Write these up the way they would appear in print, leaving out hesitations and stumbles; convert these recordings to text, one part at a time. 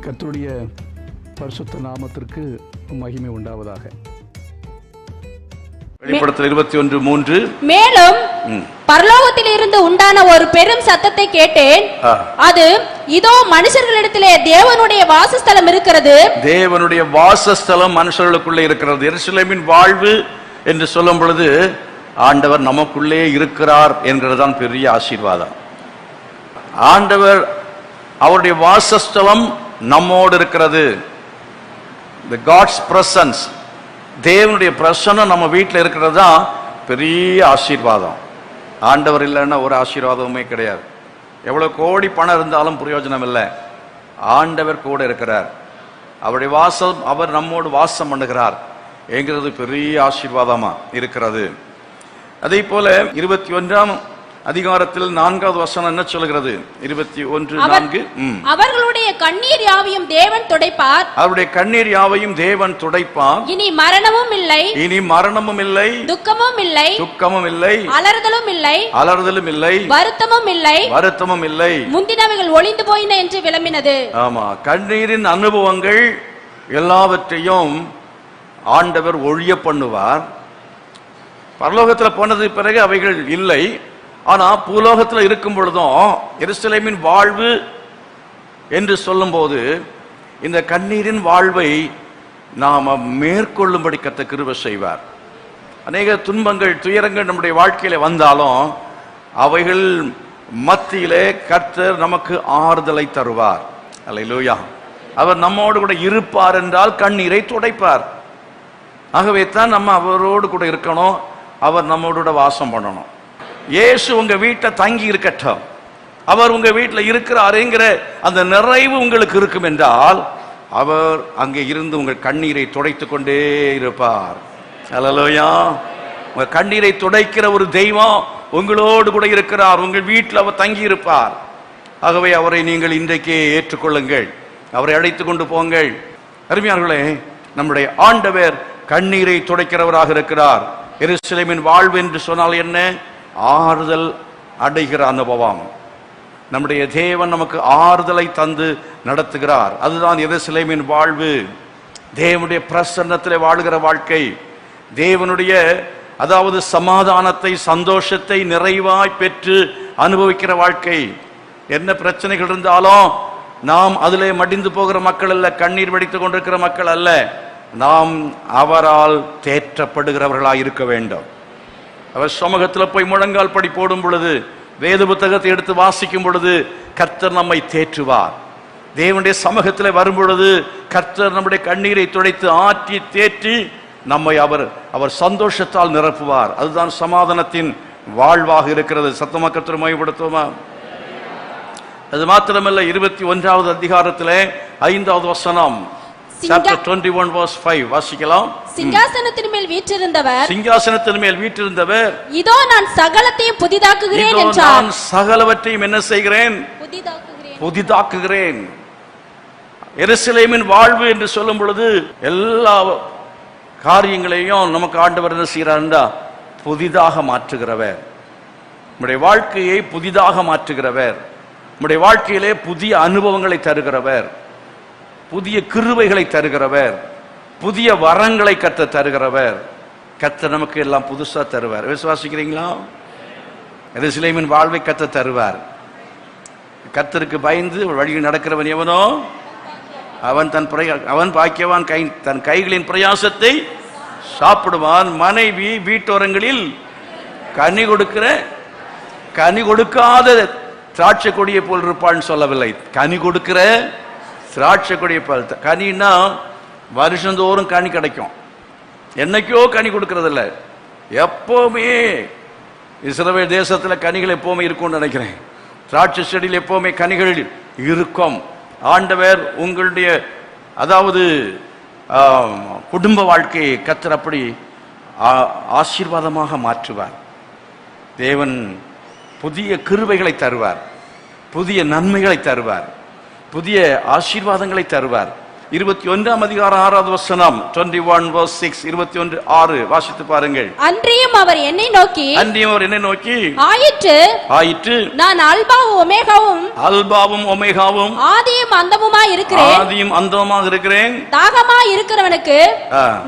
கர்த்தருடைய பரிசுத்த நாமத்திற்கு மகிமை உண்டாவதாக. வெளிப்படுத்தல் 21:3 மேலும் பரலோகத்தில் இருந்து உண்டான ஒரு பெரும் சத்தத்தை கேட்டேன். அது இதோ மனுஷர்களிடத்திலே தேவனுடைய வாசஸ்தலம் இருக்கிறது. தேவனுடைய வாசஸ்தலம் மனுஷர்களுக்குள்ளே இருக்கிறது. எருசலேமின் வாழ்வு என்று சொல்லும் பொழுது ஆண்டவர் நமக்குள்ளே இருக்கிறார் என்கிறதுதான் பெரிய ஆசீர்வாதம். ஆண்டவர் அவருடைய வாசஸ்தலம் நம்மோடு இருக்கிறது. The God's presence, தேவனுடைய பிரசன்னம் நம்ம வீட்டில் இருக்கிறது தான் பெரிய ஆசீர்வாதம். ஆண்டவர் இல்லைன்னா ஒரு ஆசீர்வாதமுமே கிடையாது. எவ்வளோ கோடி பணம் இருந்தாலும் பிரயோஜனம் இல்லை. ஆண்டவர் கூட இருக்கிறார். அவருடைய வாசம், அவர் நம்மோடு வாசம் பண்ணுகிறார் என்கிறது பெரிய ஆசீர்வாதமா இருக்கிறது. அதே போல 21ஆம் அதிகாரத்தில் 4வது வசனம் என்ன சொல்கிறது? 21:4 அவர்களுடைய கண்ணீர் யாவையும் தேவன் துடைப்பார். அவருடைய கண்ணீர் யாவையும் தேவன் துடைப்பார். இனி மரணமும் இல்லை, இனி மரணமும் இல்லை, துக்கமும் இல்லை, துக்கமும் இல்லை, அலறுதலும் இல்லை, அலறுதலும் இல்லை, வருத்தமும் இல்லை, வருத்தமும் இல்லை, முந்தினவைகள் ஒளிந்து போயின என்று விளம்பினது. ஆமா, கண்ணீரின் அனுபவங்கள் எல்லாவற்றையும் ஆண்டவர் ஒழிய பண்ணுவார். பரலோகத்தில் போனது பிறகு அவைகள் இல்லை. ஆனா பூலோகத்தில் இருக்கும் பொழுதும் எருசலேமின் வாழ்வு என்று சொல்லும் போது இந்த கண்ணீரின் வாழ்வை நாம மேற்கொள்ளும்படி கர்த்தர் கிருபை செய்வார். அநேக துன்பங்கள், துயரங்கள் நம்முடைய வாழ்க்கையில வந்தாலும் அவைகள் மத்தியிலே கர்த்தர் நமக்கு ஆறுதலை தருவார். அல்லேலூயா. அவர் நம்மோடு கூட இருப்பார் என்றால் கண்ணீரை துடைப்பார். ஆகவே தான் நம்ம அவரோடு கூட இருக்கணும். அவர் நம்மோடு கூட வாசம் பண்ணணும். இயேசு உங்க வீட்டை தங்கி இருக்கட்டும், அவர் உங்க வீட்டில் இருக்கிறாருங்கிற அந்த நிறைவு உங்களுக்கு இருக்கும் என்றால் அவர் அங்கே இருந்து உங்கள் கண்ணீரை துடைத்து கொண்டே இருப்பார். அல்லேலூயா. உங்க கண்ணீரை துடைக்கிற ஒரு தெய்வம் உங்களோடு கூட இருக்கிறார். உங்கள் வீட்டில் அவர் தங்கி இருப்பார். ஆகவே அவரை நீங்கள் இன்றைக்கே ஏற்றுக்கொள்ளுங்கள். அவரை அழைத்து கொண்டு போங்கள். அருமையானவர்களே, நம்முடைய ஆண்டவர் கண்ணீரை துடைக்கிறவராக இருக்கிறார். எருசலேமின் வாழ்வு என்று சொன்னால் என்ன? ஆறுதல் அடைகிற அனுபவம். நம்முடைய தேவன் நமக்கு ஆறுதலை தந்து நடத்துகிறார். அதுதான் எருசலேமின் வாழ்வு. தேவனுடைய பிரசன்னத்திலே வாழுகிற வாழ்க்கை, தேவனுடைய அதாவது சமாதானத்தை, சந்தோஷத்தை நிறைவாய் பெற்று அனுபவிக்கிற வாழ்க்கை. என்ன பிரச்சனைகள் இருந்தாலும் நாம் அதிலே மடிந்து போகிற மக்கள் அல்ல, கண்ணீர் வடித்துக் கொண்டிருக்கிற மக்கள் அல்ல. நாம் அவரால் தேற்றப்படுகிறவர்களாய் இருக்க வேண்டும். அவர் சமூகத்தில் போய் முழங்கால் படி போடும் பொழுது, வேத புத்தகத்தை எடுத்து வாசிக்கும் பொழுது கர்த்தர் நம்மை தேற்றுவார். தேவனுடைய சமூகத்தில் வரும் பொழுது கர்த்தர் நம்முடைய கண்ணீரை துடைத்து ஆற்றி தேற்றி நம்மை அவர் சந்தோஷத்தால் நிரப்புவார். அதுதான் சமாதானத்தின் வாழ்வாக இருக்கிறது. சத்தமா கர்த்தரை மகிமைப்படுத்துவோமா? அது மாத்திரமல்ல, 21வது அதிகாரத்திலே 5வது வசனம், Chapter 21 verse 5 வாசிக்கலாம். சிங்காசனத்தின் மேல் வீற்றிருந்தவர், சிங்காசனத்தின் மேல் வீற்றிருந்தவர், இதோ நான் சகலத்தையும் புதிதாக்குகிறேன் என்றார். நான் சகலவற்றையும் என்ன செய்கிறேன்? புதிதாக்குகிறேன். எருசலேமின் வாழ்வு என்று சொல்லும் பொழுது எல்லா காரியங்களையும் நமக்கு ஆண்டவர் என்ன செய்கிறார்னா புதிதாக மாற்றுகிறவர். நம்முடைய வாழ்க்கையை புதிதாக மாற்றுகிறவர். நம்முடைய வாழ்க்கையிலே புதிய அனுபவங்களை தருகிறவர், புதிய கிருபைகளை தருகிறவர், புதிய வரங்களை கர்த்தர் தருகிறவர். கர்த்தர் நமக்கு எல்லாம் புதுசா தருவார். விசுவாசிக்கிறீங்களா? எருசலேமின் வாழ்வை கர்த்தர் தருவார். கர்த்தருக்கு பயந்து வழியில் நடக்கிறவன் எவனோ அவன் பாக்கியவான். தன் கைகளின் பிரயாசத்தை சாப்பிடுவான். மனைவி வீட்டோரங்களில் கனி கொடுக்காத திராட்சை கொடியை போல் இருப்பான்னு சொல்லவில்லை. கனி கொடுக்கிற திராட்சை கொடியை போல். கனின்னா வருஷந்தோறும் கனி கிடைக்கும். என்னைக்கோ கனி கொடுக்கறது இல்லை, எப்பவுமே. இஸ்ரவேல் தேசத்தில் கனிகள் எப்பவுமே இருக்கும்னு நினைக்கிறேன். திராட்சை செடியில் எப்பவுமே கனிகள் இருக்கும். ஆண்டவர் உங்களுடைய அதாவது குடும்ப வாழ்க்கையை கர்த்தர் அப்படி ஆசீர்வாதமாக மாற்றுவார். தேவன் புதிய கிருபைகளை தருவார், புதிய நன்மைகளை தருவார், புதிய ஆசீர்வாதங்களை தருவார். 21 அதிகாரம் 6வது வசனம் 21:6 21:6 வாசித்து பாருங்கள். அன்றியும் அவர் என்னை நோக்கி ஆயிற்று நான் அல்பாவும் ஒமேகாவும் ஆதியும் அந்தமுமாக இருக்கிறேன் தாகமாய் இருக்கிறவனுக்கு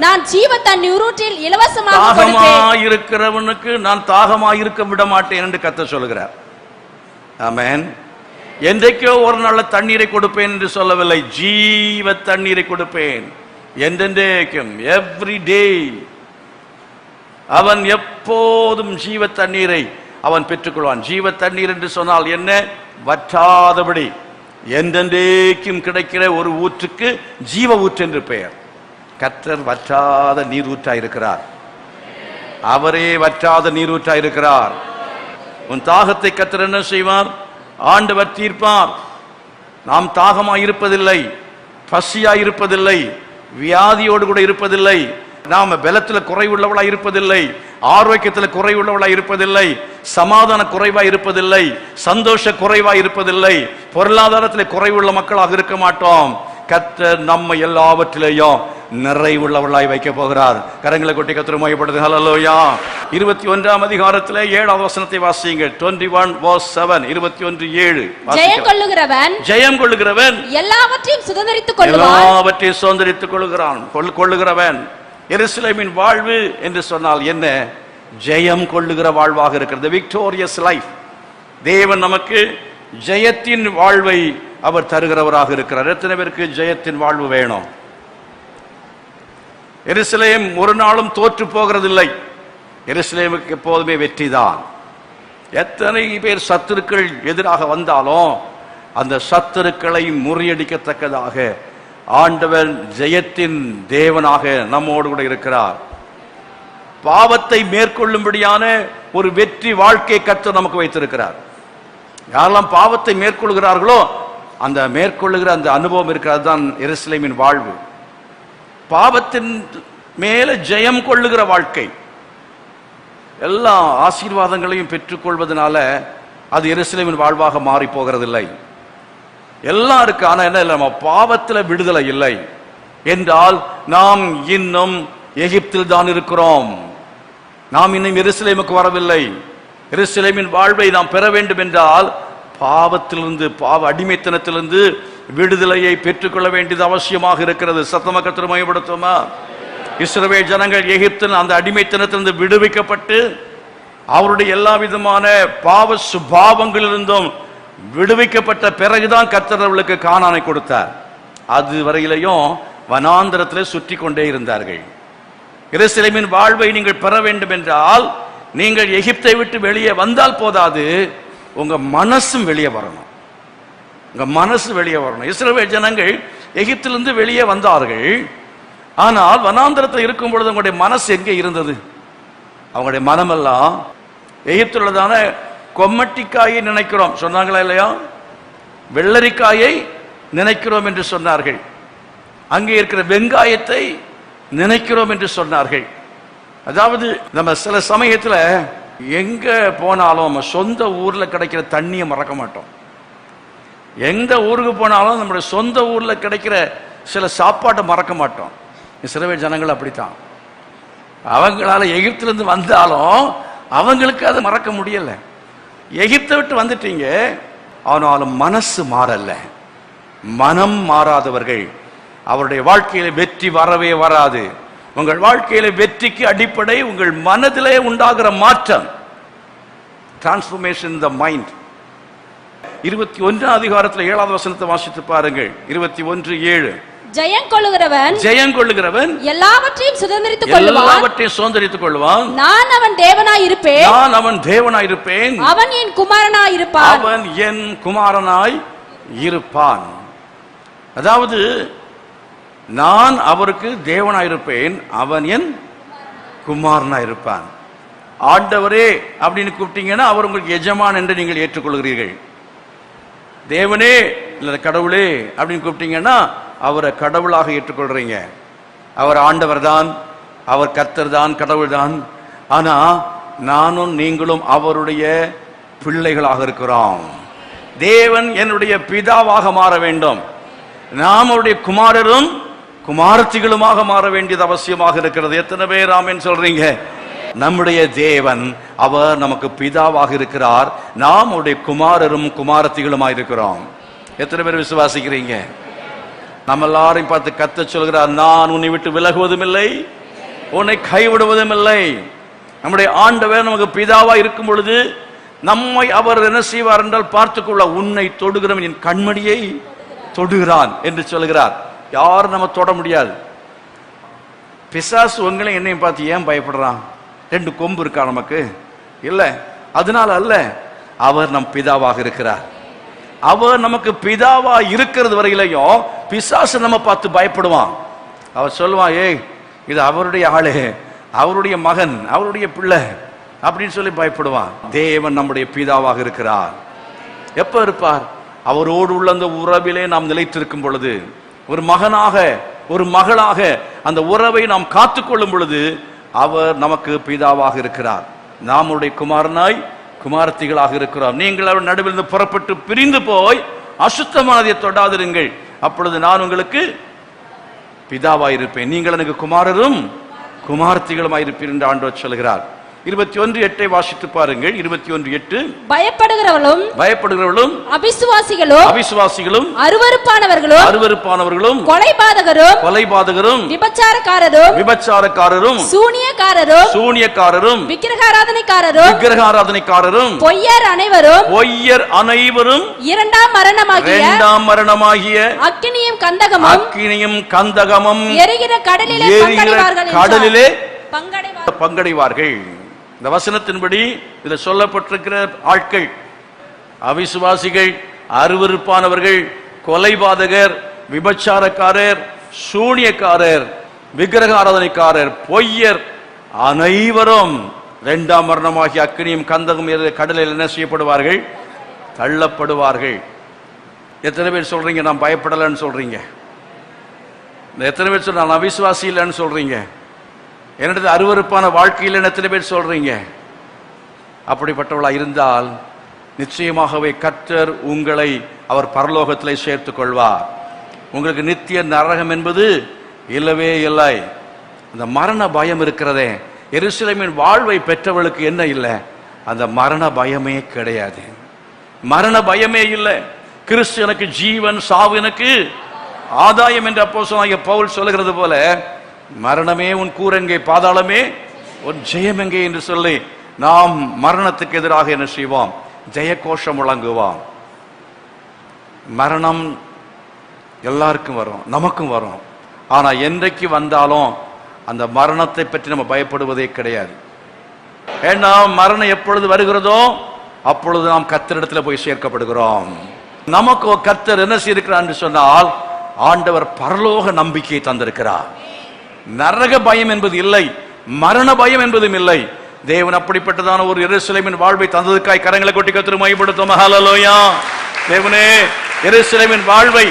நான் ஜீவ தண்ணீர் ஊற்றில் இலவசமாக தாகமாய் இருக்கிறவனுக்கு நான் தாகமாய் இருக்க விட மாட்டேன் என்று கர்த்தர் சொல்கிறார். ஆமென். என்றைக்கோ ஒரு நாள் தண்ணீரை கொடுப்பேன் என்று சொல்லவில்லை, ஜீவ தண்ணீரை கொடுப்பேன் என்றென்றைக்கும், எவ்ரி டே. அவன் எப்போதும் ஜீவ தண்ணீரை அவன் பெற்றுக்கொள்வான். ஜீவ தண்ணீர் என்று சொன்னால் என்ன? வற்றாதபடி என்றென்றைக்கும் கிடைக்கிற ஒரு ஊற்றுக்கு ஜீவ ஊற்று என்று பெயர். கர்த்தர் வற்றாத நீரூற்றாயிருக்கிறார். அவரே வற்றாத நீரூற்றாயிருக்கிறார். உன் தாகத்தை கர்த்தர் என்ன செய்வார்? ஆண்டவர் தீர்ப்பார். நாம் தாகமாய் இருப்பதில்லை, பசியாய் இருப்பதில்லை, வியாதியோடு கூட இருப்பதில்லை, நாம பலத்தில் குறைவுள்ளவளாய் இருப்பதில்லை, ஆரோக்கியத்தில் குறைவுள்ளவளாய் இருப்பதில்லை, சமாதான குறைவாய் இருப்பதில்லை, சந்தோஷ குறைவாய் இருப்பதில்லை, பொருளாதாரத்தில் குறைவுள்ள மக்களாக இருக்க மாட்டோம். கர்த்தர் நம்ம எல்லாவற்றிலேயும் நிறைவுள்ளவர்களாய் வைக்க போகிறார். கரங்களை கொட்டி கர்த்தர் மகிமைப்படுது. ஹல்லேலூயா. 21 அதிகாரத்திலே 7வது வசனத்தை வாசியுங்கள். 21:7 21:7 ஜெயம் கொள்ளுகிறவன் எல்லாவற்றையும் சுதந்தரித்துக் கொள்ளுகிறவன். எருசலேமின் வாழ்வு என்று சொன்னால் என்ன? ஜெயம் கொள்ளுகிற வாழ்வாக இருக்கிறது. Victorious life. தேவன் நமக்கு ஜெயத்தின் வாழ்வை அவர் தருகிறவராக இருக்கிறார். எத்தனை பேருக்கு ஜெயத்தின் வாழ்வு வேணும்? எருசலேம் ஒரு நாளும் தோற்று போகிறதில்லை. எருசலேமுக்கு எப்போதுமே வெற்றிதான். எத்தனை பேர் சத்துருக்கள் எதிராக வந்தாலும் அந்த சத்துருக்களை முறியடிக்கத்தக்கதாக ஆண்டவர் ஜெயத்தின் தேவனாக நம்மோடு கூட இருக்கிறார். பாவத்தை மேற்கொள்ளும்படியான ஒரு வெற்றி வாழ்க்கை கர்த்தர் நமக்கு வைத்திருக்கிறார். யாரெல்லாம் பாவத்தை மேற்கொள்கிறார்களோ அந்த மேற்கொள்ளுகிற அந்த அனுபவம் இருக்கிறது தான் எருசலேமின் வாழ்வு. பாவத்தின் மேல ஜெயம் கொள்ளுகிற வாழ்க்கை. எல்லா ஆசீர்வாதங்களையும் பெற்றுக்கொள்வதனால அது எருசலேமின் வாழ்வாக மாறி போகிறதில்லை. எல்லாம் இருக்கு, ஆனா என்ன இல்லை, நம்ம பாவத்தில் விடுதலை இல்லை என்றால் நாம் இன்னும் எகிப்தில் தான் இருக்கிறோம். நாம் இன்னும் எருசலேமுக்கு வரவில்லை. எருசலேமின் வாழ்வை நாம் பெற வேண்டும் என்றால் பாவத்திலிருந்து, பாவ அடிமைத்தனத்திலிருந்து விடுதலையை பெற்றுக்கொள்ள வேண்டியது அவசியமாக இருக்கிறது. சத்தமாக கர்த்தரை மகிமைப்படுத்துவோமா? இஸ்ரவேல் ஜனங்கள் எகிப்தின் அந்த அடிமைத்தனத்திலிருந்து விடுவிக்கப்பட்டு அவருடைய எல்லா விதமான பாவ சுபாவங்களிலிருந்தும் விடுவிக்கப்பட்ட பிறகுதான் கர்த்தர் அவர்களுக்கு கானானை கொடுத்தார். அது வரையிலையும் வனாந்தரத்திலே சுற்றி கொண்டே இருந்தார்கள். எருசலேமின் வாழ்வை நீங்கள் பெற வேண்டும் என்றால் நீங்கள் எகிப்தை விட்டு வெளியே வந்தால் போதாது, உங்க மனசும் வெளியே வரணும். உங்க மனசு வெளியே வரணும். இஸ்ரவேல் ஜனங்கள் எகிப்திலிருந்து வெளியே வந்தார்கள். ஆனால் வனாந்தரத்தில் இருக்கும் பொழுது உங்களுடைய மனசு எங்கே இருந்தது? அவங்களுடைய மனமெல்லாம் எகிப்தில் உள்ளதான கொம்மட்டிக்காயை நினைக்கிறோம் சொன்னாங்களா இல்லையா? வெள்ளரிக்காயை நினைக்கிறோம் என்று சொன்னார்கள். அங்கே இருக்கிற வெங்காயத்தை நினைக்கிறோம் என்று சொன்னார்கள். அதாவது நம்ம சில சமயத்துல எங்க போனாலும் சொந்த ஊர்ல கிடைக்கிற தண்ணியை மறக்க மாட்டோம். எந்த ஊருக்கு போனாலும் நம்முடைய சொந்த ஊர்ல கிடைக்கிற சில சாப்பாட்டை மறக்க மாட்டோம். இஸ்ரவேல் ஜனங்கள் அப்படித்தான். அவங்களால எகிப்திலிருந்து வந்தாலும் அவங்களுக்கு அதை மறக்க முடியல. எகிப்தை விட்டு வந்துட்டீங்க, ஆனாலும் மனசு மாறல. மனம் மாறாதவர்கள் அவருடைய வாழ்க்கையில வெற்றி வரவே வராது. உங்கள் வாழ்க்கையில வெற்றிக்கு அடிப்படை உங்கள் மனதிலே உண்டாகிற மாற்றம். Transformation in the mind. 21 அதிகாரத்தில் 7வது வசனத்தை வாசித்து பாருங்கள். 21:7 ஜெயம் கொள்ளுகிறவன் எல்லாவற்றையும் சுதந்தரித்துக் கொள்வான். நான் அவன் தேவனாய் இருப்பேன். அவன் என் குமாரனாய் இருப்பான். அதாவது நான் அவருக்கு தேவனாயிருப்பேன், அவன் என் குமாரனாய் இருப்பான். ஆண்டவரே அப்படின்னு கூப்பிட்டீங்கன்னா அவர் உங்களுக்கு எஜமான் என்று நீங்கள் ஏற்றுக்கொள்கிறீர்கள். தேவனே இல்ல கடவுளே அப்படின்னு கூப்பிட்டீங்கன்னா அவரை கடவுளாக ஏற்றுக்கொள்றீங்க. அவர் ஆண்டவர் தான், அவர் கர்த்தர் தான், கடவுள் தான். ஆனா நானும் நீங்களும் அவருடைய பிள்ளைகளாக இருக்கிறோம். தேவன் என்னுடைய பிதாவாக மாற வேண்டும். நாம் அவருடைய குமாரரும் குமாரத்திகளுமாக மாற வேண்டியது அவசியமாக இருக்கிறது. எத்தனை பேர் ஆமென் சொல்றீங்க? நம்முடைய தேவன் அவர் நமக்கு பிதாவாக இருக்கிறார், நாம் அவருடைய குமாரரும் குமாரத்திகளுமாக இருக்கிறோம். எத்தனை பேர் விசுவாசிக்கிறீங்க? நம்ம எல்லாரையும் பார்த்து கர்த்தர் சொல்கிறார், நான் உன்னை விட்டு விலகுவதும் இல்லை, உன்னை கைவிடுவதும் இல்லை. நம்முடைய ஆண்டவர் நமக்கு பிதாவா இருக்கும் பொழுது நம்மை அவர் என்ன செய்வார் என்றால், பார்த்துக்கொள்ள, உன்னை தொடுகிறவன் என் கண்மணியை தொடுகிறான் என்று சொல்கிறார். யாரும் நம்ம தொட முடியாது. பிசாசு உங்களை என்னையும் பார்த்து ஏன் பயப்படுறான்? 2 கொம்பு இருக்கா நமக்கு? இல்ல, அதனால அல்ல. அவர் நம் பிதாவாக இருக்கிறார். அவர் நமக்கு பிதாவா இருக்கிறது வரையிலையும் பிசாசு நம்ம பார்த்து பயப்படுவான். அவர் சொல்லுவான், ஏய் இது அவருடைய ஆளு, அவருடைய மகன், அவருடைய பிள்ளை அப்படின்னு சொல்லி பயப்படுவான். தேவன் நம்முடைய பிதாவாக இருக்கிறார். எப்ப இருப்பார்? அவரோடு உள்ள அந்த உறவிலே நாம் நிலைத்திருக்கும் பொழுது, ஒரு மகனாக ஒரு மகளாக அந்த உறவை நாம் காத்துக்கொள்ளும் பொழுது அவர் நமக்கு பிதாவாக இருக்கிறார். நாமுடைய குமாரனாய் குமாரத்திகளாக இருக்கிறோம். நீங்கள் அவர் நடுவில் இருந்து புறப்பட்டு பிரிந்து போய் அசுத்தமானதை தொடாதிருங்கள், அப்பொழுது நான் உங்களுக்கு பிதாவாயிருப்பேன், நீங்கள் எனக்கு குமாரரும் குமாரத்திகளுமாயிருப்பீர் என்று ஆண்டவர் சொல்கிறார். 21:8 வாசித்து பாருங்கள். 21:8 பயப்படுகிறவர்களும் அவிசுவாசிகளும் அருவருப்பானவர்களும் கொலைபாதகரும் விபச்சாரக்காரரும் சூனியக்காரரும் விக்கிரகாராதனைக்காரரும் பொய்யர் அனைவரும் இரண்டாம் மரணமாகிய அக்கினியும் கந்தகமும் எரிகிற கடலிலே பங்கடைவார்கள். இந்த வசனத்தின்படி இதில் சொல்லப்பட்டிருக்கிற ஆட்கள் அவிசுவாசிகள், அருவருப்பானவர்கள், கொலைபாதகர், விபச்சாரக்காரர், சூனியக்காரர், விக்கிரக ஆராதனைக்காரர், பொய்யர் அனைவரும் 2ஆம் மரணமாகிய அக்கினியும் கந்தகம் கடலில் என்ன செய்யப்படுவார்கள்? தள்ளப்படுவார்கள். எத்தனை பேர் சொல்றீங்க நான் பயப்படலன்னு சொல்றீங்க? எத்தனை பேர் சொல்ற நான் அவிசுவாசி இல்லைன்னு சொல்றீங்க? என்னது அருவருப்பான வாழ்க்கையில் எத்தனை பேர் சொல்றீங்க? அப்படிப்பட்டவளா இருந்தால் நிச்சயமாகவே கர்த்தர் உங்களை அவர் பரலோகத்திலே சேர்த்துக் கொள்வார். உங்களுக்கு நித்திய நரகம் என்பது இல்லவே இல்லை. அந்த மரண பயம் இருக்கிறதே, எருசலேமின் வாழ்வை பெற்றவளுக்கு என்ன இல்லை? அந்த மரண பயமே கிடையாது. மரண பயமே இல்லை. கிறிஸ்து எனக்கு ஜீவன், சாவு எனக்கு ஆதாயம் என்று அப்போஸ்தலனாகிய பவுல் சொல்லுகிறது போல, மரணமே உன் கூரெங்கே, பாதாளமே உன் ஜெயம் எங்கே என்று சொல்லி நாம் மரணத்துக்கு எதிராக என்ன செய்வோம்? ஜெய கோஷம் முழங்குவோம். மரணம் எல்லாருக்கும் வரும், நமக்கும் வரும். ஆனா என்றைக்கு வந்தாலும் அந்த மரணத்தை பற்றி நம்ம பயப்படுவதே கிடையாது. ஏன்னா மரணம் எப்பொழுது வருகிறதோ அப்பொழுது நாம் கர்த்தரிடத்தில் போய் சேர்க்கப்படுகிறோம். நமக்கு கர்த்தர் என்ன செய்திருக்கிறார் என்று சொன்னால், ஆண்டவர் பரலோக நம்பிக்கையை தந்திருக்கிறார். நரக பயம் என்பது இல்லை, மரண பயம் என்பதும் இல்லை. தேவன் அப்படிப்பட்டதான ஒரு எருசலேமின் வாழ்வை தந்ததுக்காய் கரங்களை கொட்டி கர்த்தரை மகிமைப்படுத்துவோம். ஹல்லேலூயா. தேவனே, எருசலேமின் வாழ்வை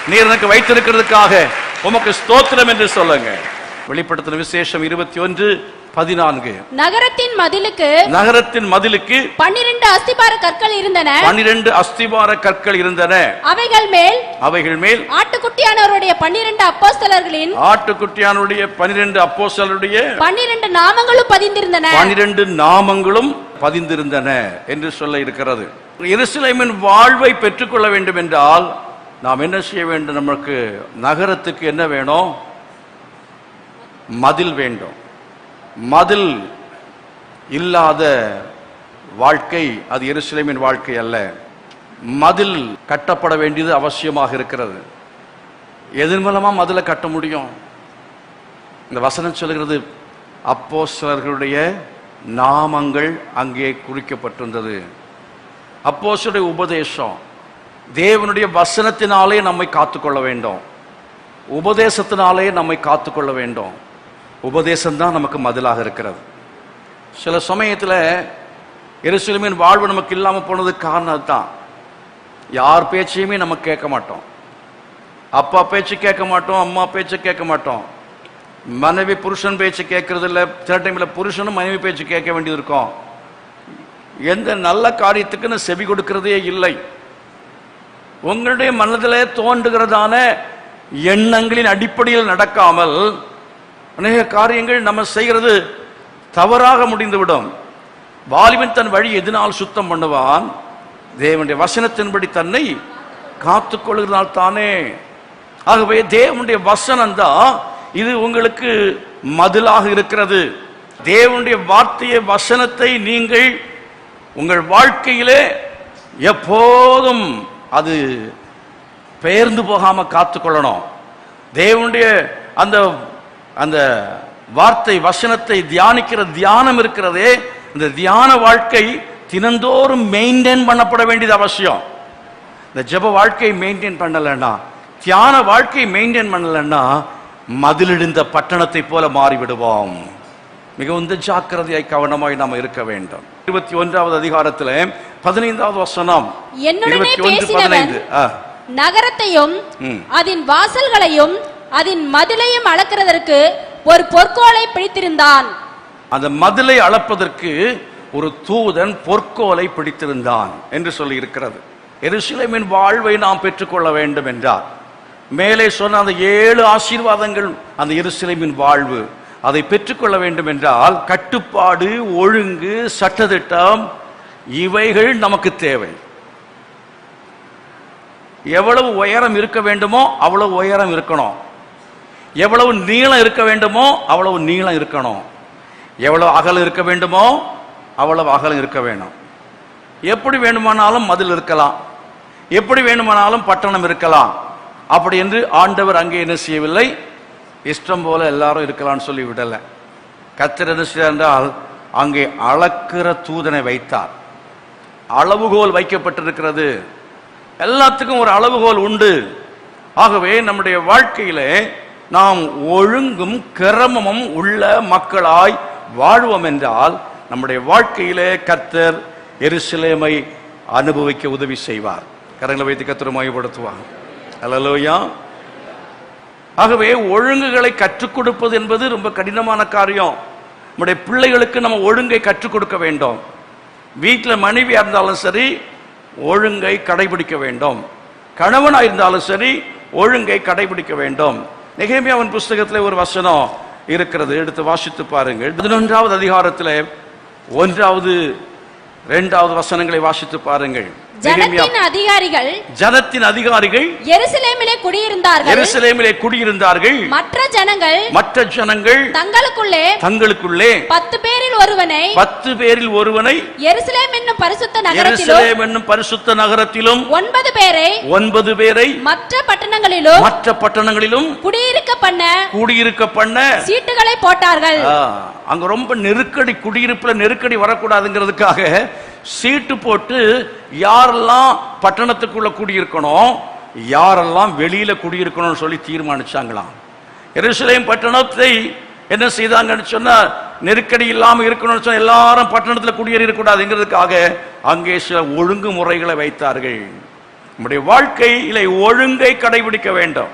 நீர் எனக்கு வைத்திருக்கிறதுக்காக உமக்கு ஸ்தோத்திரம் என்று சொல்லுங்க. வெளிப்படுத்தின விசேஷம் 21:14 நகரத்தின் மதிலுக்கு 12 அஸ்திபார கற்கள் இருந்தன. 12 அஸ்திபார கற்கள் இருந்தன. அவைகள் மேல் ஆட்டுக்குட்டியானவருடைய 12 அப்போஸ்தலர்களின் 12 நாமங்களும் பதிந்திருந்தன. 12 நாமங்களும் பதிந்திருந்தன என்று சொல்ல இருக்கிறது. எருசலேமின் வாழ்வை பெற்றுக்கொள்ள வேண்டும் என்றால் நாம் என்ன செய்ய வேண்டும்? நமக்கு நகரத்துக்கு என்ன வேணும்? மதில் வேண்டும். மதில் இல்லாத வாழ்க்கை அது எருசலேமின் வாழ்க்கை அல்ல. மதில் கட்டப்பட வேண்டியது அவசியமாக இருக்கிறது. எதன் மூலமா மதிலை கட்ட முடியும்? இந்த வசனம் சொல்கிறது, அப்போஸ்தலர்களுடைய நாமங்கள் அங்கே குறிக்கப்பட்டிருந்தது. அப்போஸ்தலருடைய உபதேசம், தேவனுடைய வசனத்தினாலே நம்மை காத்துக்கொள்ள வேண்டும், உபதேசத்தினாலே நம்மை காத்துக்கொள்ள வேண்டும். உபதேசம்தான் நமக்கு மதிலாக இருக்கிறது. சில சமயத்தில் எருசலேமின் வாழ்வு நமக்கு இல்லாமல் போனதுக்கு காரணம் தான், யார் பேச்சையுமே நம்ம கேட்க மாட்டோம். அப்பா பேச்சு கேட்க மாட்டோம், அம்மா பேச்சு கேட்க மாட்டோம், மனைவி புருஷன் பேச்சு கேட்கறது இல்லை. சில டைமில் புருஷனும் மனைவி பேச்சு கேட்க வேண்டியது இருக்கும். எந்த நல்ல காரியத்துக்குன்னு செவி கொடுக்கிறதே இல்லை. உங்களுடைய மனதிலே தோன்றுகிறதான எண்ணங்களின் அடிப்படையில் நடக்காமல் அநேக காரியங்கள் நம்ம செய்கிறது தவறாக முடிந்துவிடும். வாலிபன் தன் வழி எதனால் சுத்தம் பண்ணுவான்? தேவனுடைய வசனத்தின்படி தன்னை காத்துக் கொள்கிறதால் தானே. ஆகவே தேவனுடைய வசனம் தான் இது உங்களுக்கு மதிலாக இருக்கிறது. தேவனுடைய வார்த்தையை, வசனத்தை நீங்கள் உங்கள் வாழ்க்கையிலே எப்போதும் அது பெயர்ந்து போகாம காத்துக்கொள்ளணும். தேவனுடைய அந்த அந்த வார்த்தை வசனத்தை தியானிக்கிற தியானம் இருக்கிறதே, இந்த தியான வாழ்க்கை தினந்தோறும் மெயின்டைன் பண்ணப்பட வேண்டியது அவசியம். இந்த ஜெப வாழ்க்கையை மெயின்டைன் பண்ணலன்னா, தியான வாழ்க்கையை மெயின்டைன் பண்ணலன்னா மதிலிடிந்த பட்டணத்தை போல மாறிவிடுவோம். மிகவும் ஜாக்கிரதையாய் கவனமாய் நாம் இருக்க வேண்டும். 21வது அதிகாரத்தில் 15வது வசனம், என்னுடனே பேசினவன் நகரத்தையும் அதன் வாசல்களையும் அதன் மதிலையும் அளக்கிறதற்கு ஒரு பொற்கோலை பிடித்திருந்தான். அந்த மதிலை அளப்பதற்கு ஒரு தூதன் பொற்கோலை பிடித்திருந்தான் என்று சொல்லி இருக்கிறது. எருசலேமின் வாழ்வை நாம் பெற்றுக்கொள்ள வேண்டும் என்றார். மேலே சொன்ன அந்த 7 ஆசீர்வாதங்கள் அந்த எருசலேமின் வாழ்வு, அதை பெற்றுக்கொள்ள வேண்டும் என்றால் கட்டுப்பாடு, ஒழுங்கு, சட்டதிட்டம் இவைகள் நமக்கு தேவை. எவ்வளவு உயரம் இருக்க வேண்டுமோ அவ்வளவு உயரம் இருக்கணும். எவ்வளவு நீளம் இருக்க வேண்டுமோ அவ்வளவு நீளம் இருக்கணும். எவ்வளவு அகலம் இருக்க வேண்டுமோ அவ்வளவு அகலம் இருக்க வேணும். எப்படி வேண்டுமானாலும் மதில் இருக்கலாம், எப்படி வேண்டுமானாலும் பட்டணம் இருக்கலாம். அப்படி என்று ஆண்டவர் அங்கே என்ன செய்யவில்லை, இஷ்டம் போல எல்லாரும் இருக்கலாம்னு சொல்லி விடல. கர்த்தர் என்ன செய்தார் என்றால் அங்கே அளக்கிற தூதனை வைத்தார். அளவுகோல் வைக்கப்பட்டிருக்கிறது. எல்லாத்துக்கும் ஒரு அளவுகோல் உண்டு. ஆகவே நம்முடைய வாழ்க்கையிலே நாம் ஒழுங்கும் கிரமமும் உள்ள மக்களாய் வாழ்வோம் என்றால் நம்முடைய வாழ்க்கையிலே கர்த்தர் எருசலேமை அனுபவிக்க உதவி செய்வார். கரங்களை வைத்து கர்த்தரை மகிமைப்படுத்துவார். அல்லேலூயா. ஆகவே ஒழுங்குகளை கற்றுக் கொடுப்பது என்பது ரொம்ப கடினமான காரியம். நம்முடைய பிள்ளைகளுக்கு நம்ம ஒழுங்கை கற்றுக் கொடுக்க வேண்டும். வீட்டில் மனைவியா இருந்தாலும் சரி ஒழுங்கை கடைபிடிக்க வேண்டும். கணவனாக இருந்தாலும் சரி ஒழுங்கை கடைபிடிக்க வேண்டும். நெகேமியாவின் புஸ்தகத்தில் ஒரு வசனம் இருக்கிறது, எடுத்து வாசித்து பாருங்கள். 11வது அதிகாரத்தில் 1வது 2வது வசனங்களை வாசித்து பாருங்கள். ஜனத்தின் அதிகாரிகள் எருசலேமிலே குடியிருந்தார்கள். மற்ற ஜனங்கள் தங்களுக்குள்ளே 10 பேரில் ஒருவனை எருசலேம் என்னும் பரிசுத்த நகரத்திலும் 9 பேரை மற்ற பட்டணங்களிலும் குடியிருக்க பண்ண சீட்டுகளை போட்டார்கள். அங்க ரொம்ப நெருக்கடி, குடியிருப்புல நெருக்கடி வரக்கூடாதுங்கிறதுக்காக சீட்டு போட்டு யாரெல்லாம் பட்டணத்துக்குள்ள குடியிருக்கணும், யாரெல்லாம் வெளியில குடியிருக்கணும்னு சொல்லி தீர்மானிச்சாங்களாம். எருசலேம் பட்டணத்தை என்ன செய்தாங்கன்னு சொன்னா, நெருக்கடி இல்லாம இருக்கணும்னு சொன்னா எல்லாரும் பட்டணத்துல குடியேறக்கூடாதுங்கிறதுக்காக அங்கே சில ஒழுங்கு முறைகளை வைத்தார்கள். நம்முடைய வாழ்க்கையில ஒழுங்கை கடைபிடிக்க வேண்டும்.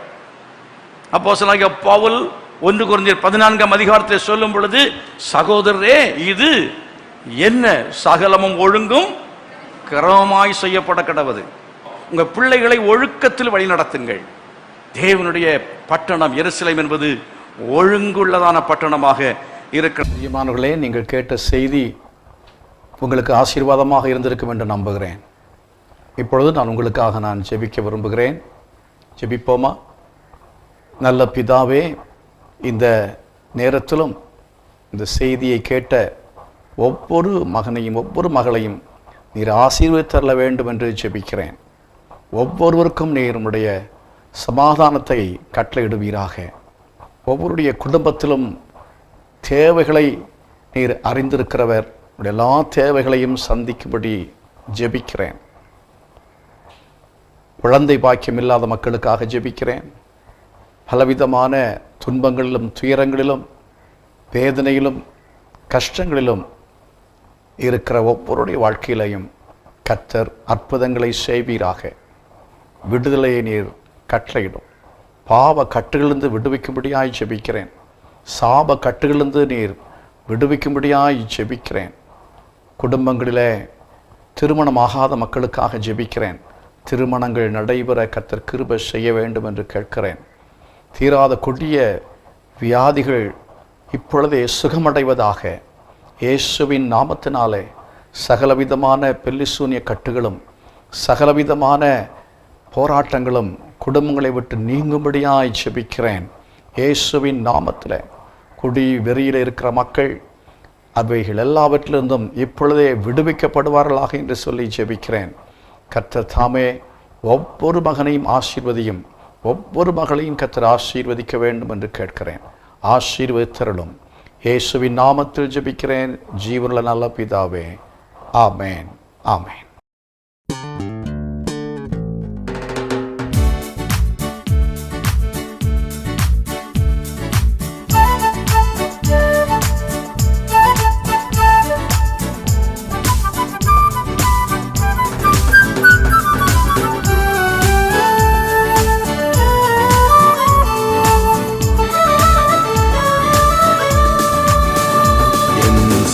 அப்போஸ்தலனாகிய பவுல் 1 கொரிந்தியர் 14ஆம் அதிகாரத்தை சொல்லும் பொழுது, சகோதரரே இது என்ன சகலமும் ஒழுங்கும் கிரமமாய் செய்யப்பட கடவது. உங்க பிள்ளைகளை ஒழுக்கத்தில் வழி நடத்துங்கள். தேவனுடைய பட்டணம் எருசலேம் என்பது ஒழுங்குள்ளதான பட்டணமாக இருக்கிறது. பிரியமானவர்களே, நீங்கள் கேட்ட செய்தி உங்களுக்கு ஆசீர்வாதமாக இருந்திருக்கும் என்று நம்புகிறேன். இப்பொழுது நான் உங்களுக்காக ஜெபிக்க விரும்புகிறேன். ஜெபிப்போமா? நல்ல பிதாவே, இந்த நேரத்திலும் இந்த செய்தியை கேட்ட ஒவ்வொரு மகனையும் ஒவ்வொரு மகளையும் நீர் ஆசீர்வதித்தரல வேண்டும் என்று ஜெபிக்கிறேன். ஒவ்வொருவருக்கும் நீர் உம்முடைய சமாதானத்தை கட்டளையிடுவீராக. ஒவ்வொருடைய குடும்பத்திலும் தேவைகளை நீர் அறிந்திருக்கிறவர். எல்லா தேவைகளையும் சந்திக்கும்படி ஜெபிக்கிறேன். குழந்தை பாக்கியம் இல்லாத மக்களுக்காக ஜெபிக்கிறேன். பலவிதமான துன்பங்களிலும் துயரங்களிலும் வேதனையிலும் கஷ்டங்களிலும் இருக்கிற ஒவ்வொருடைய வாழ்க்கையிலையும் கர்த்தர் அற்புதங்களை செய்வீராக. விடுதலையை நீர் கட்டளையிடும். பாவ கட்டுகளிலிருந்து விடுவிக்கும்படியாய் ஜெபிக்கிறேன். சாப கட்டுகளிலிருந்து நீர் விடுவிக்கும்படியாய் ஜெபிக்கிறேன். குடும்பங்களிலே திருமணமாகாத மக்களுக்காக ஜெபிக்கிறேன். திருமணங்கள் நடைபெற கர்த்தர் கிருபை செய்ய வேண்டும் என்று கேட்கிறேன். தீராத கொடிய வியாதிகள் இப்பொழுதே சுகமடைவதாக. இயேசுவின் நாமத்தினாலே சகலவிதமான பெல்லிசூனிய கட்டுகளும் சகலவிதமான போராட்டங்களும் குடும்பங்களை விட்டு நீங்கும்படியாய் ஜெபிக்கிறேன். இயேசுவின் நாமத்தில் குடி வெறியில் இருக்கிற மக்கள் அவைகள் எல்லாவற்றிலிருந்தும் இப்பொழுதே விடுவிக்கப்படுவார்களாக என்று சொல்லி ஜெபிக்கிறேன். கர்த்தர் தாமே ஒவ்வொரு மகனையும் ஆசீர்வதியும், ஒவ்வொரு மகளையும் கர்த்தர் ஆசீர்வதிக்க வேண்டும் என்று கேட்கிறேன். ஆசீர்வதித்தருளும். இயேசுவின் நாமத்தில் ஜெபிக்கிறேன் ஜீவனுள்ள நல்ல பிதாவே. ஆமேன், ஆமேன்.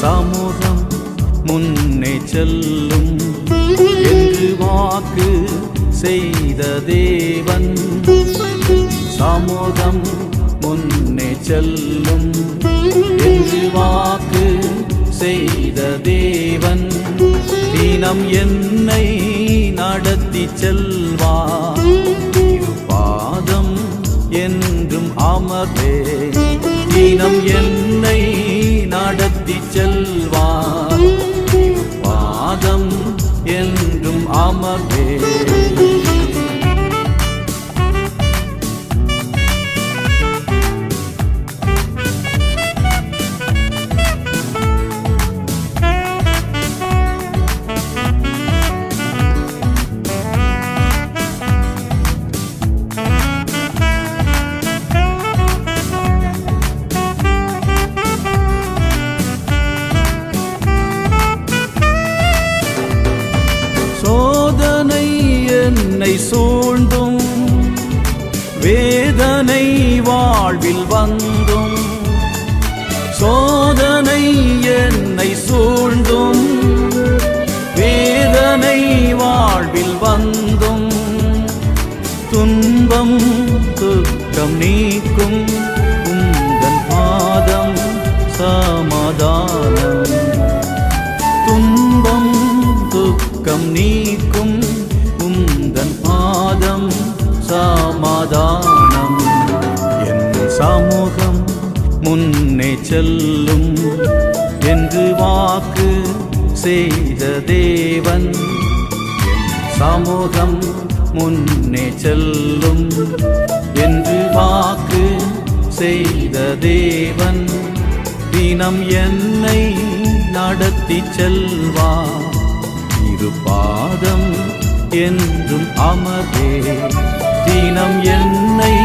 சமூகம் முன்னே செல்லும் என்று வாக்கு செய்த தேவன். சமூகம் முன்னே செல்லும் என்று வாக்கு செய்த தேவன். தினம் என்னை நடத்தி செல்வார், பாதம் என்றும் அமர்வே. தினம் என்னை நடத்தி செல்வார், பாதம் என்றும் அமர்வே. என்னை சூழ்ந்தும் வேதனை வாழ்வில் வந்தும், சோதனை என்னை சூழ்ந்தும் வேதனை வாழ்வில் வந்தும், துன்பம் துக்கம் நீக்கும் உந்தன் பாதம் சமாதானம். துன்பம் துக்கம் நீக்கும் உந்தன் பாதம் சமாதானம். என் சமூகம் முன்னே செல்லும் என்று வாக்கு செய்த தேவன். என் சமூகம் முன்னே செல்லும் என்று வாக்கு செய்த தேவன். தினம் என்னை நடத்தி செல்வார், பாதம் என்றும் அமர்வே. தினம் என்னை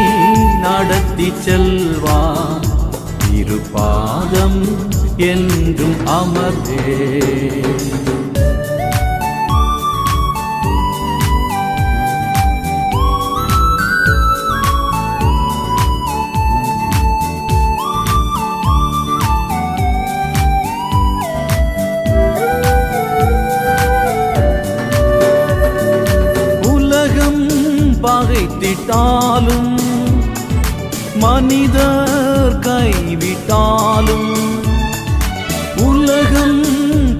நடத்தி செல்வார், பாதம் என்றும் அமர்வே. பகைத்திட்டாலும் மனிதர் கைவிட்டாலும், உலகம்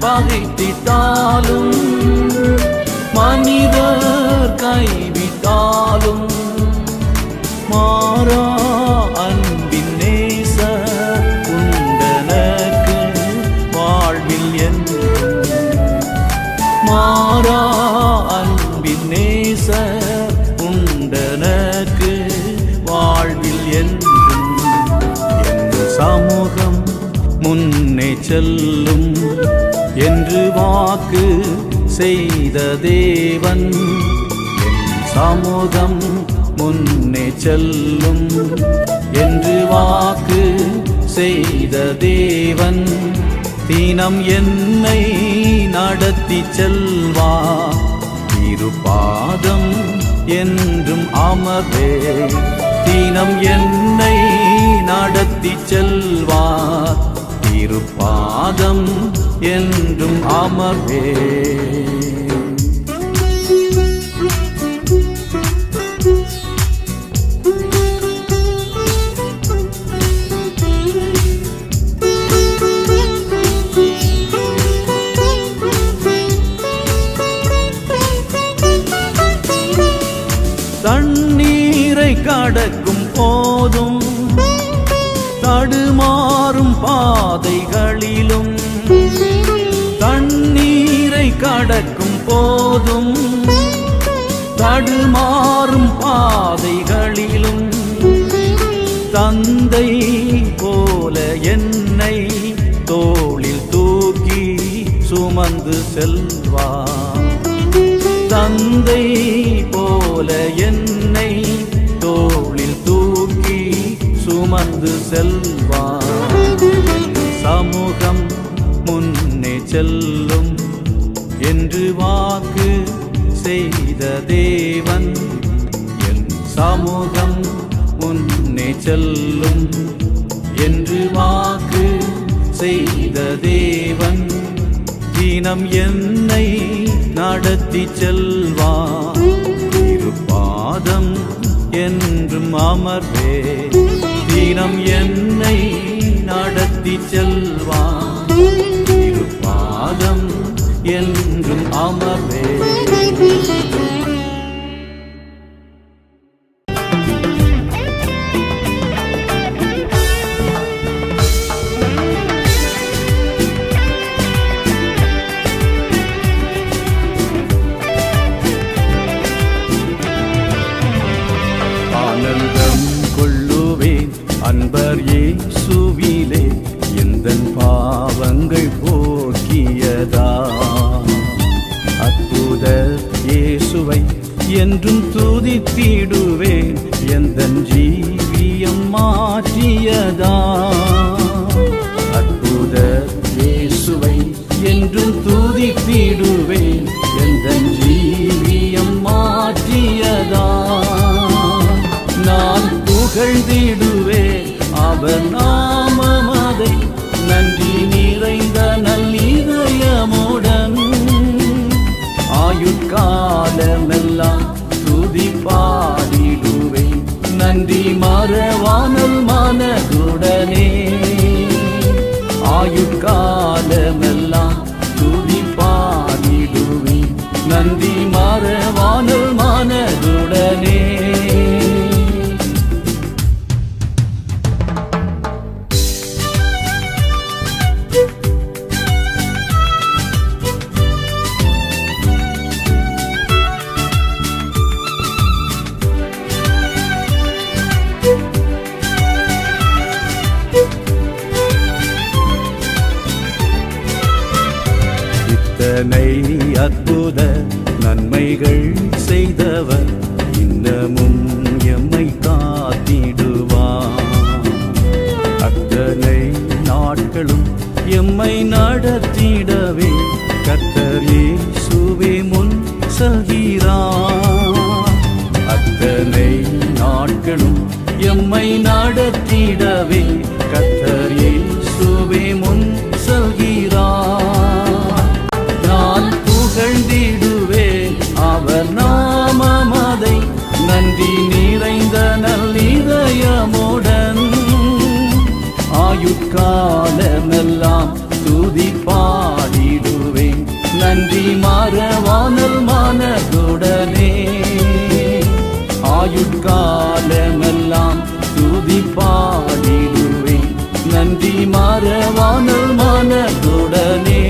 பகைத்திட்டாலும் மனிதர் கைவிட்டாலும், மாறா அன்பின் நேச உண்டனக்கு வாழ்வில் என்றும். மாறா அன்பின் நேச உண்டனக்கு வாழ்வில் என்றும். என் சமூகம் முன்னே செல்லும் என்று வாக்கு செய்த தேவன். என் சமூகம் முன்னே செல்லும் என்று வாக்கு செய்த தேவன். தினம் என்னை நடத்தி செல்வார், பாதம் என்றும் அமர்வே. தினம் என்னை நடத்தி செல்வார், பாதம் என்றும் அமர்வே. தண்ணீரை கடக்கும் போதும் தடுமாறும் பாதைகளிலும், தண்ணீரை கடக்கும் போதும் தடுமாறும் பாதைகளிலும், தந்தை போல என்னை தோளில் தூக்கி சுமந்து செல்வார். தந்தை போல என்னை தோளில் தூக்கி சுமந்து செல்வார். சமூகம் முன்னே செல்லும் என்று வாக்கு செய்த தேவன், என் சமூகம் முன்னே செல்லும் என்று வாக்கு செய்த தேவன், தினம் என்னை நடத்தி செல்வார். திருப்பாதம் என்றும் அமர்வே, தினம் என்னை நடத்தி செல்வார். திருப்பாதம் என்றும் அமர்வே. ஆனந்தம் கொள்ளுவேன் அன்பர் இயேசுவிலே, எந்தன் பாவங்கள் போக்கியதா. அற்புத இயேசுவை என்றும் துதித்திடுவேன், எந்தன் ஜீவியம் மாற்றியதா. அற்புத இயேசுவை என்றும் துதித்திடுவேன், எந்தன் ஜீவியம் மாற்றியதா. நான் புகழ்ந்திடுவேன் அவர் நாமமதை, நன்றி நிறைந்த நல்லிதயமுடன். ஆயுட்காலமெல்லாம் துதி பாடிடுவேன், நன்றி மறவாமல் மனதுடனே. ஆயுட்காலமெல்லாம் துதி பாடிடுவேன், நன்றி மறவாமல் மனதுடனே. இத்தனை அற்புத நன்மைகள் செய்தவர், இன்னமும் எம்மை காத்திடுவார். அத்தனை நாட்களும் எம்மை நடத்திடவே கர்த்தர் இயேசுவே முன் செல்கிறார். அத்தனை நாட்களும் எம்மை நடத்திடவே கர்த்தர் இயேசுவே முன் செல்கிறார். நான் புகழ்ந்திடுவேன் அவர் நாமமதை, நன்றி நிறைந்த நல்லிதயமுடன். ஆயுட்காலமெல்லாம் துதி பாடிடுவேன், நன்றி மறவாமல் மனதுடனே. ஆயுட்காலமெல்லாம் துதி பாடிடுவேன், நன்றி மறவாமல் மனதுடனே.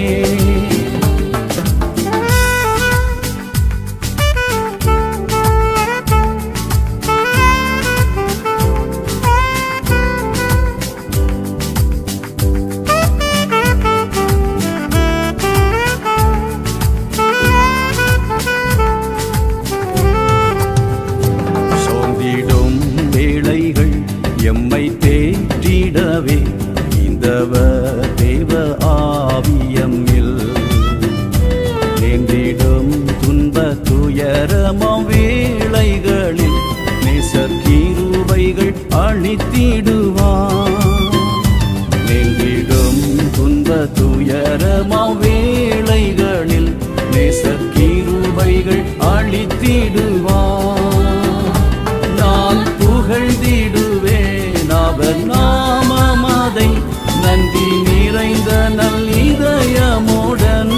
எம்மை தேற்றிடவே இந்தவ தேவ ஆவியமில், நேர்ந்திடும் துன்ப துயரமாம் வேளைகளில் நேசர் கிருபைகள் அளித்திடுவார். நேர்ந்திடும் துன்ப துயரமாம் வேளைகளில் நேசர் கிருபைகள் அளித்திடுவார். நான் புகழ்ந்திடுவேன் அவர் நாமமதை, நன்றி நிறைந்த நல்லிதயமுடன்.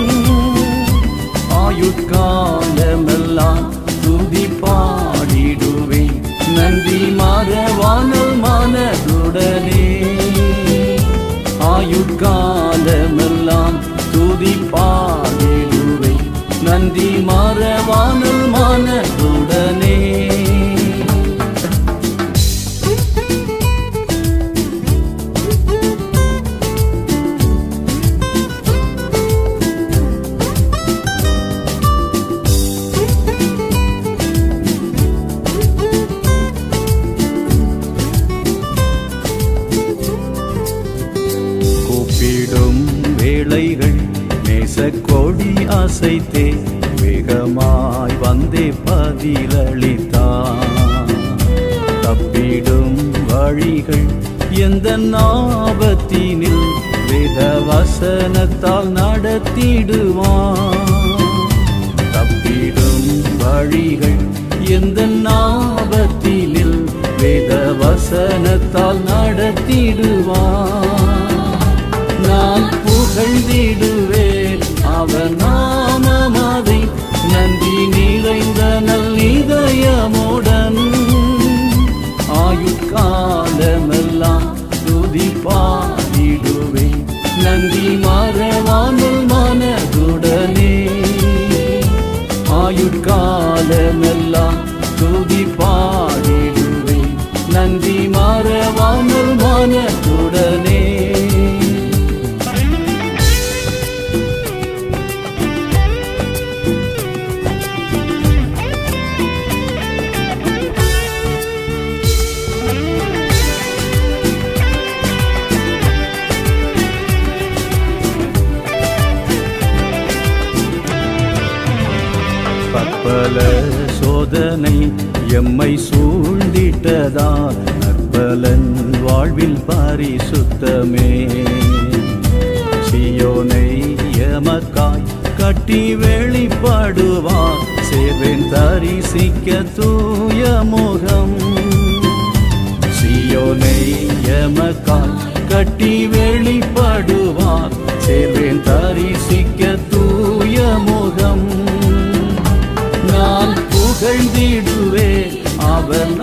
ஆயுட்காலமெல்லாம் துதி பாடிடுவேன், நன்றி மறவானல் மனதுடனே. ஆயுட்காலமெல்லாம் துதி பாடிடுவே, நன்றி மறவானல் மனதுடனே. கூப்பிடும் வேளைகள் நேசக்கொடி அசைத்தே, வேகமாய் வந்தே பதிலளித்தார். தப்பிடும் வழிகள் எந்த ஆபத்தினில் வேத வசனத்தால் நடத்திடுவார். தப்பிடும் வழிகள் எந்த ஆபத்தினில் வேத வசனத்தால் நடத்திடுவார். நான் புகழ்ந்திடுவேன் அவர் நாமமதை, நன்றி நிறைந்த நல்லிதயமுடன். ஆயுட்காலமெல்லாம் துதி பாடிடுவேன், நன்றி மறவாமல் மனதுடனே. ஆயுட்காலமெல்லாம் துதி பாடிடுவேன், நன்றி மறவாமல் மனதுடனே. பற்பல சோதனை எம்மை சூழ்ந்திட்டதால், நற்பலன் வாழ்வில் பரிசுத்தமே. சீயோனை எமக்காய் கட்டி வெளிப்படுவார், சேவேன் தரிசிக்க தூய முகம். சீயோனை எமக்காய் கட்டி வெளிப்படுவார், சேவேன் தரிசிக்க தூய முகம். நான் புகழ்ந்திடுவேன் அவர்